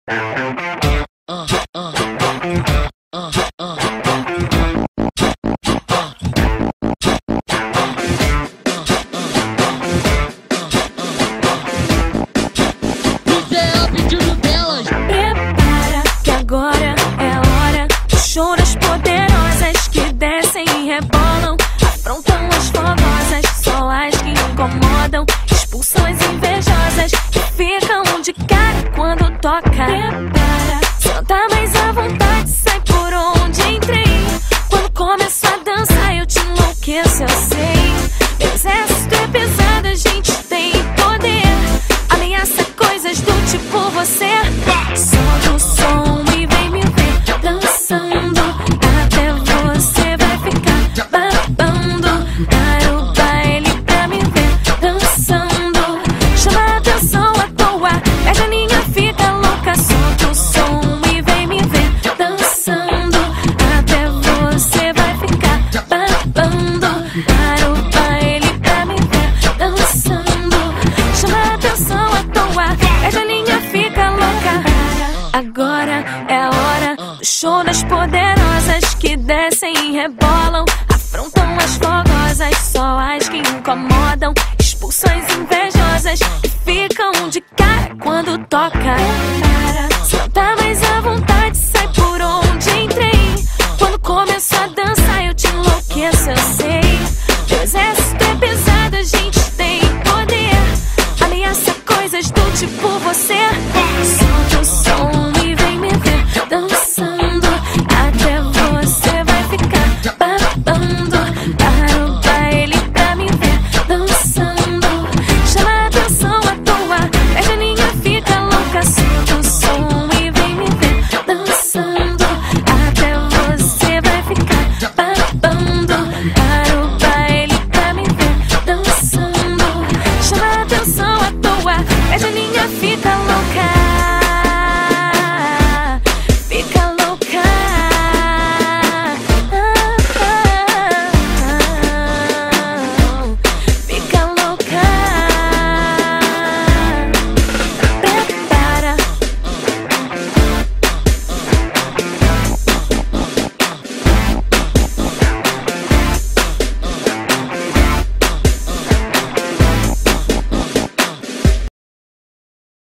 Prepara que agora é a hora dos choras poderosas que descem e rebolam, afrontam as fogosas, só as que incomodam, expulsam as invejosas que ficam de cara quando toca. Prepara, senta mais à vontade, sai por onde entrei. Quando começo a dançar eu te enlouqueço, eu sei. Meu exército é pesado, a gente tem poder, ameaça coisas do tipo você. Solta o som e vem me ver dançando, até você vai ficar babando. Dar o baile pra me ver dançando, chama a atenção à toa, pega a linha, fica louca. Solta o som e vem me ver dançando, até você vai ficar babando. Dar o baile pra me ver dançando, chama a atenção à toa, pega a linha, fica louca. Agora é a hora do show das poderosas que descem e rebolam, afrontam as fogosas, só as que incomodam, expulsam as invejosas e ficam de cara quando toca. Senta mais à vontade, sai por onde entrei. Quando começo a dançar eu te enlouqueço, eu sei. Teu exército é pesado, a gente tem poder, ameaça coisas do tipo você. Solta o som e vem me ver dançando, até você vai ficar babando. Para o baile pra me ver dançando, chama a atenção à toa, pega a linha, fica louca. Solta o som e vem me ver dançando, até você vai ficar babando. Para o baile pra me ver dançando, chama a atenção à toa, pega a linha, fica louca.